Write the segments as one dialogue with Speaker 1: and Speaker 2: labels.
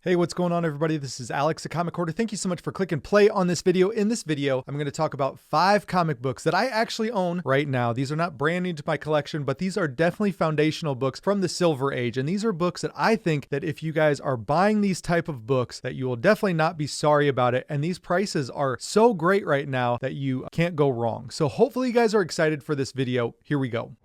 Speaker 1: Hey, what's going on, everybody? This is Alex, the Comic Hoarder. Thank you so much for clicking play on this video. In this video, I'm going to talk about 5 comic books that I actually own right now. These are not brand new to my collection, but these are definitely foundational books from the Silver Age. And these are books that I think that if you guys are buying these type of books, that you will definitely not be sorry about it. And these prices are so great right now that you can't go wrong. So hopefully you guys are excited for this video. Here we go.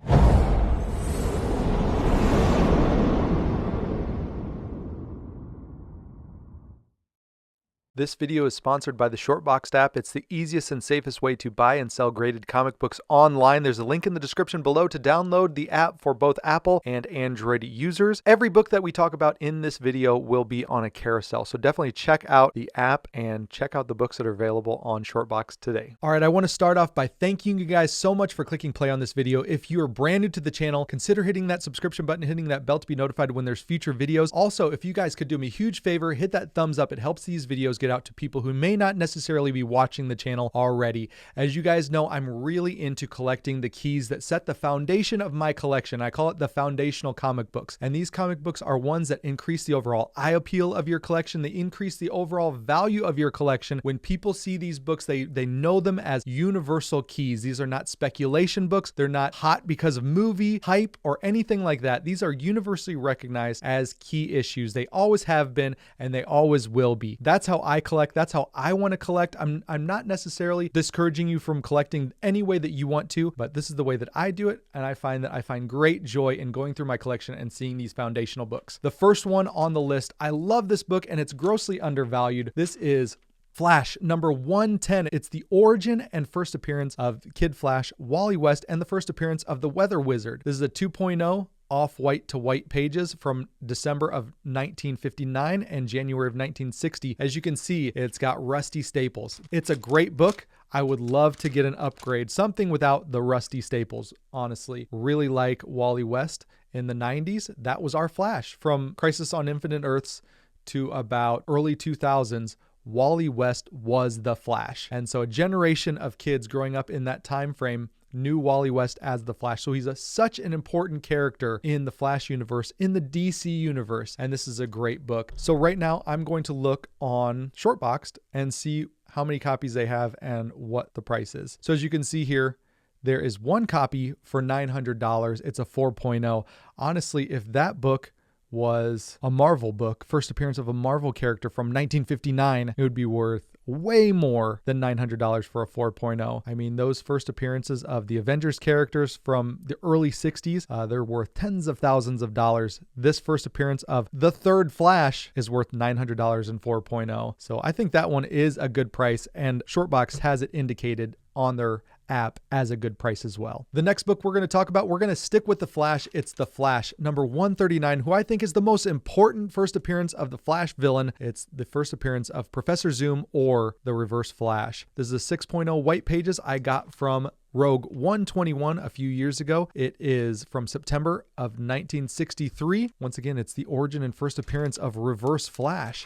Speaker 1: This video is sponsored by the Shortboxed app. It's the easiest and safest way to buy and sell graded comic books online. There's a link in the description below to download the app for both Apple and Android users. Every book that we talk about in this video will be on a carousel, so definitely check out the app and check out the books that are available on Shortboxed today. All right, I want to start off by thanking you guys so much for clicking play on this video. If you are brand new to the channel, consider hitting that subscription button, hitting that bell to be notified when there's future videos. Also, if you guys could do me a huge favor, hit that thumbs up. It helps these videos get out to people who may not necessarily be watching the channel already. As you guys know, I'm really into collecting the keys that set the foundation of my collection. I call it the foundational comic books. And these comic books are ones that increase the overall eye appeal of your collection. They increase the overall value of your collection. When people see these books, they know them as universal keys. These are not speculation books. They're not hot because of movie hype or anything like that. These are universally recognized as key issues. They always have been and they always will be. That's how I collect. That's how I want to collect. I'm not necessarily discouraging you from collecting any way that you want to, but this is the way that I do it. And I find great joy in going through my collection and seeing these foundational books. The first one on the list, I love this book and it's grossly undervalued. This is Flash number 110. It's the origin and first appearance of Kid Flash, Wally West, and the first appearance of the Weather Wizard. This is a 2.0. Off-white to white pages from December of 1959 and January of 1960. As you can see, it's got rusty staples. It's a great book. I would love to get an upgrade, something without the rusty staples, honestly. Really like Wally West in the 90s. That was our Flash. From Crisis on Infinite Earths to about early 2000s, Wally West was the Flash. And so a generation of kids growing up in that time frame knew Wally West as the Flash. So he's such an important character in the Flash universe, in the DC universe. And this is a great book. So right now I'm going to look on Shortboxed and see how many copies they have and what the price is. So as you can see here, there is one copy for $900. It's a 4.0. Honestly, if that book was a Marvel book, first appearance of a Marvel character from 1959, it would be worth way more than $900 for a 4.0. I mean, those first appearances of the Avengers characters from the early 60s, they're worth tens of thousands of dollars. This first appearance of the third Flash is worth $900 in 4.0. So I think that one is a good price, and Shortbox has it indicated on their app as a good price as well. The next book we're going to talk about, we're going to stick with the Flash. It's the Flash number 139, who I think is the most important first appearance of the Flash villain. It's the first appearance of Professor Zoom or the Reverse Flash. This is a 6.0 white pages I got from Rogue 121 a few years ago. It is from September of 1963. Once again, it's the origin and first appearance of Reverse Flash.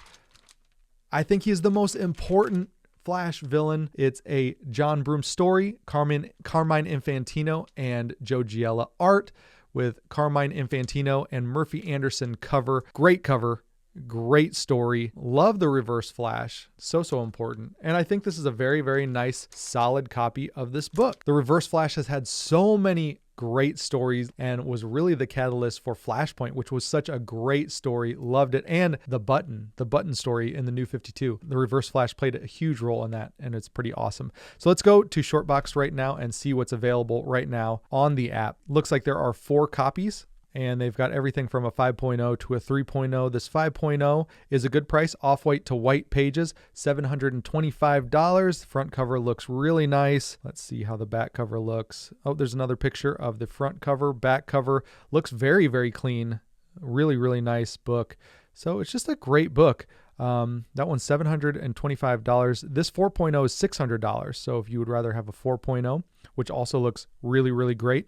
Speaker 1: I think he is the most important Flash villain. It's a John Broome story, Carmine Infantino and Joe Giella art, with Carmine Infantino and Murphy Anderson cover. Great cover, great story. Love the Reverse Flash. So important. And I think this is a very, very nice, solid copy of this book. The Reverse Flash has had so many great stories and was really the catalyst for Flashpoint, which was such a great story. Loved it. And the button story in the New 52. The Reverse Flash played a huge role in that, and it's pretty awesome. So let's go to Shortbox right now and see what's available right now on the app. Looks like there are 4 copies. And they've got everything from a 5.0 to a 3.0. This 5.0 is a good price, off-white to white pages, $725. Front cover looks really nice. Let's see how the back cover looks. Oh, there's another picture of the front cover. Back cover looks very, very clean. Really, really nice book. So it's just a great book. That one's $725. This 4.0 is $600. So if you would rather have a 4.0, which also looks really, really great.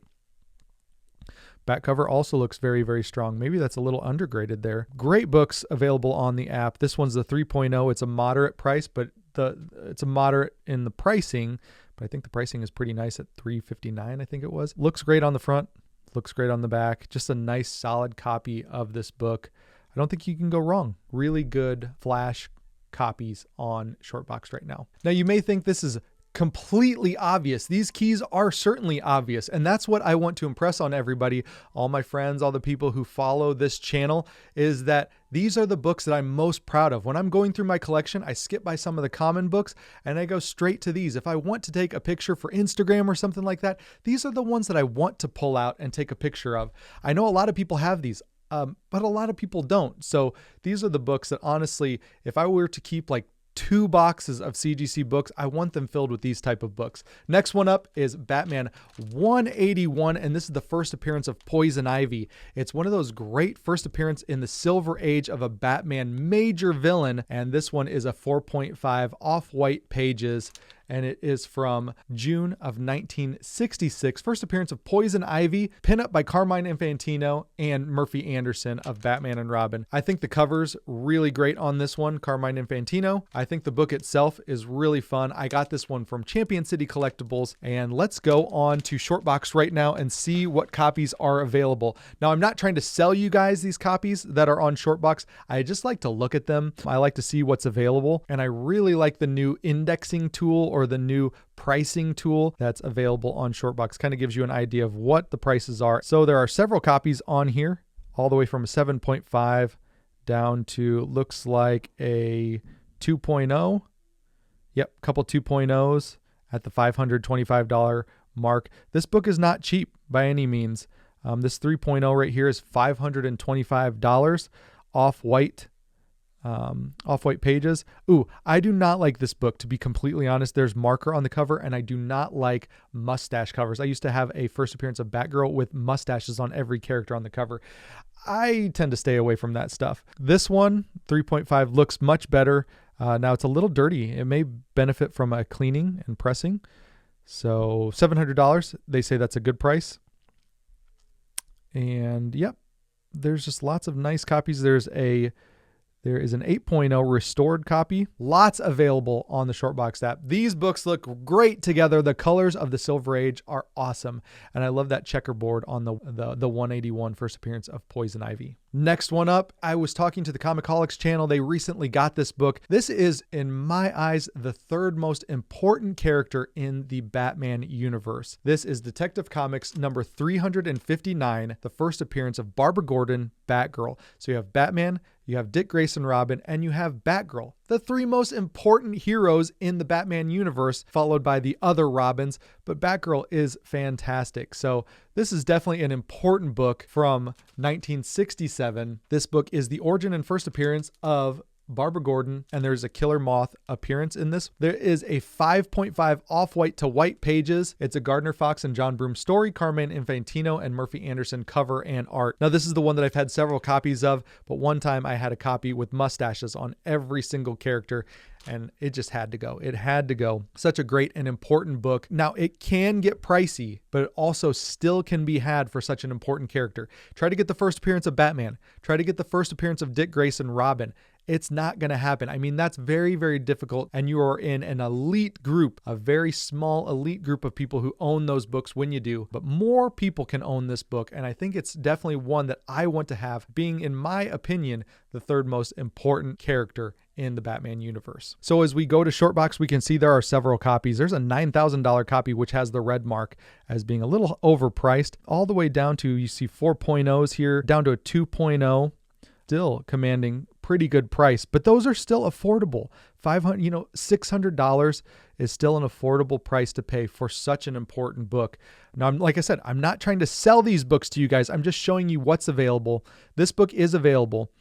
Speaker 1: Back cover also looks very, very strong. Maybe that's a little undergraded there. Great books available on the app. This one's the 3.0. It's a moderate price, but it's a moderate in the pricing, but I think the pricing is pretty nice at $359, I think it was. Looks great on the front, looks great on the back. Just a nice solid copy of this book. I don't think you can go wrong. Really good Flash copies on Shortbox right now. Now, you may think this is completely obvious. These keys are certainly obvious, and that's what I want to impress on everybody, all my friends, all the people who follow this channel, is that these are the books that I'm most proud of. When I'm going through my collection, I skip by some of the common books and I go straight to these. If I want to take a picture for Instagram or something like that, these are the ones that I want to pull out and take a picture of. I know a lot of people have these, but a lot of people don't. So these are the books that honestly, if I were to keep like 2 boxes of CGC books, I want them filled with these type of books. Next one up is Batman 181, and this is the first appearance of Poison Ivy. It's one of those great first appearance in the Silver Age of a Batman major villain, and this one is a 4.5 off-white pages, and it is from June of 1966. First appearance of Poison Ivy, pinup by Carmine Infantino and Murphy Anderson of Batman and Robin. I think the cover's really great on this one, Carmine Infantino. I think the book itself is really fun. I got this one from Champion City Collectibles, and let's go on to Shortbox right now and see what copies are available. Now, I'm not trying to sell you guys these copies that are on Shortbox. I just like to look at them. I like to see what's available, and I really like the new indexing tool or the new pricing tool that's available on Shortbox. Kind of gives you an idea of what the prices are. So there are several copies on here, all the way from a 7.5 down to looks like a 2.0. Yep, a couple 2.0s at the $525 mark. This book is not cheap by any means. This 3.0 right here is $525 off-white. Off-white pages. Ooh, I do not like this book, to be completely honest. There's marker on the cover, and I do not like mustache covers. I used to have a first appearance of Batgirl with mustaches on every character on the cover. I tend to stay away from that stuff. This one, 3.5, looks much better. Now it's a little dirty. It may benefit from a cleaning and pressing. So $700, they say that's a good price. And yep, there's just lots of nice copies. There is an 8.0 restored copy. Lots available on the Shortbox app. These books look great together. The colors of the Silver Age are awesome. And I love that checkerboard on the 181 first appearance of Poison Ivy. Next one up, I was talking to the Comicaholics channel. They recently got this book. This is, in my eyes, the third most important character in the Batman universe. This is Detective Comics number 359, the first appearance of Barbara Gordon, Batgirl. So you have Batman, you have Dick Grayson Robin, and you have Batgirl, the 3 most important heroes in the Batman universe, followed by the other Robins, but Batgirl is fantastic. So this is definitely an important book from 1967. This book is the origin and first appearance of Barbara Gordon, and there's a Killer Moth appearance in this. There is a 5.5 off-white to white pages. It's a Gardner Fox and John Broome story, Carmine Infantino and Murphy Anderson cover and art. Now, this is the one that I've had several copies of, but one time I had a copy with mustaches on every single character, and it just had to go. It had to go. Such a great and important book. Now, it can get pricey, but it also still can be had for such an important character. Try to get the first appearance of Batman. Try to get the first appearance of Dick Grayson Robin. It's not going to happen. I mean, that's very, very difficult. And you are in an elite group, a very small elite group of people who own those books when you do. But more people can own this book. And I think it's definitely one that I want to have, being, in my opinion, the third most important character in the Batman universe. So as we go to Shortbox, we can see there are several copies. There's a $9,000 copy, which has the red mark as being a little overpriced, all the way down to, you see 4.0s here, down to a 2.0, still commanding pretty good price, but those are still affordable. $600 is still an affordable price to pay for such an important book. Now, like I said, I'm not trying to sell these books to you guys. I'm just showing you what's available. This book is available.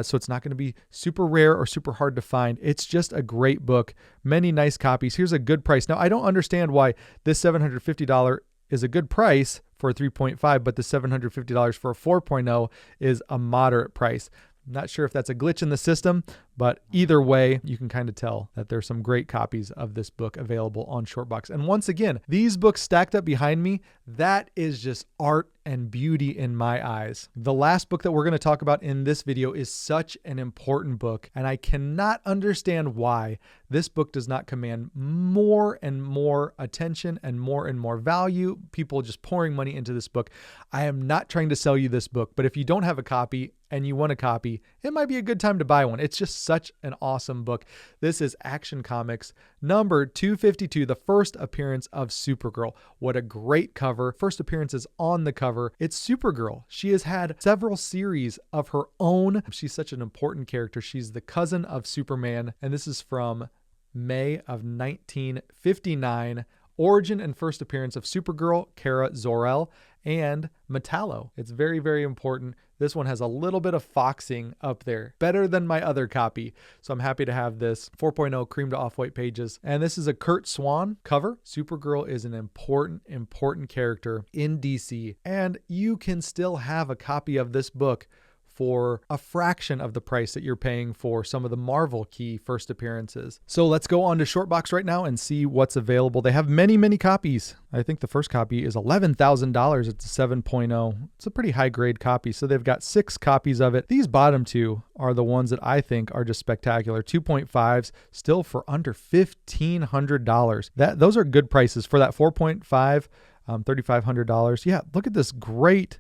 Speaker 1: So it's not going to be super rare or super hard to find. It's just a great book. Many nice copies. Here's a good price. Now, I don't understand why this $750 is a good price for a 3.5, but the $750 for a 4.0 is a moderate price. Not sure if that's a glitch in the system, but either way, you can kind of tell that there's some great copies of this book available on Shortbox. And once again, these books stacked up behind me, that is just art and beauty in my eyes. The last book that we're going to talk about in this video is such an important book, and I cannot understand why this book does not command more and more attention and more value. People just pouring money into this book. I am not trying to sell you this book, but if you don't have a copy and you want a copy, it might be a good time to buy one. It's just such an awesome book. This is Action Comics number 252, the first appearance of Supergirl. What a great cover. First appearance is on the cover. It's Supergirl. She has had several series of her own. She's such an important character. She's the cousin of Superman, and this is from May of 1959. Origin and first appearance of Supergirl, Kara Zor-El, and Metallo. It's very, very important. This one has a little bit of foxing up there. Better than my other copy. So I'm happy to have this. 4.0 cream to off-white pages. And this is a Kurt Swan cover. Supergirl is an important character in DC. And you can still have a copy of this book for a fraction of the price that you're paying for some of the Marvel key first appearances. So let's go on to Shortbox right now and see what's available. They have many, many copies. I think the first copy is $11,000. It's a 7.0. It's a pretty high grade copy. So they've got 6 copies of it. These bottom 2 are the ones that I think are just spectacular. 2.5s still for under $1,500. Those are good prices for that 4.5, $3,500. Yeah, look at this great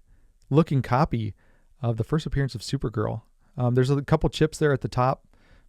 Speaker 1: looking copy of the first appearance of Supergirl. There's a couple chips there at the top,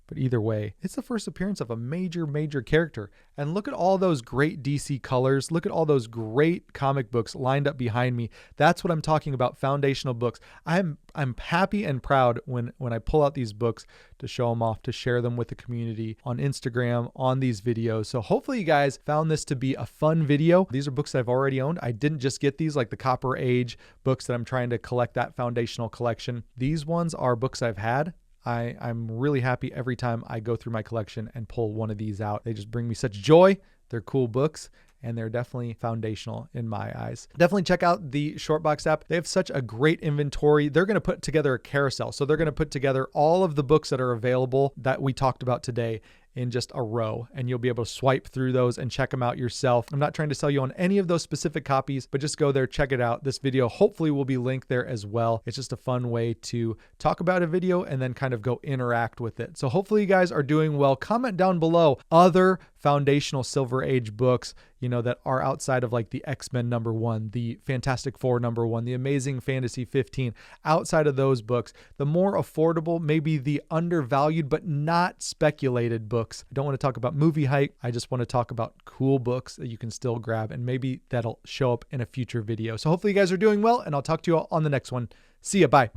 Speaker 1: but either way, it's the first appearance of a major character. And look at all those great DC colors. Look at all those great comic books lined up behind me. That's what I'm talking about, foundational books. I'm happy and proud when I pull out these books to show them off, to share them with the community on Instagram, on these videos. So hopefully you guys found this to be a fun video. These are books that I've already owned. I didn't just get these like the Copper Age books that I'm trying to collect, that foundational collection. These ones are books I've had. I'm really happy every time I go through my collection and pull one of these out. They just bring me such joy. They're cool books, and they're definitely foundational in my eyes. Definitely check out the Shortbox app. They have such a great inventory. They're going to put together a carousel. So they're going to put together all of the books that are available that we talked about today in just a row, and you'll be able to swipe through those and check them out yourself. I'm not trying to sell you on any of those specific copies, but just go there, check it out. This video hopefully will be linked there as well. It's just a fun way to talk about a video and then kind of go interact with it. So hopefully you guys are doing well. Comment down below other foundational Silver Age books, that are outside of like the X-Men #1, the Fantastic Four #1, the Amazing Fantasy 15. Outside of those books, the more affordable, maybe the undervalued but not speculated books. I don't want to talk about movie hype. I just want to talk about cool books that you can still grab, and maybe that'll show up in a future video. So hopefully you guys are doing well, and I'll talk to you all on the next one. See ya. Bye.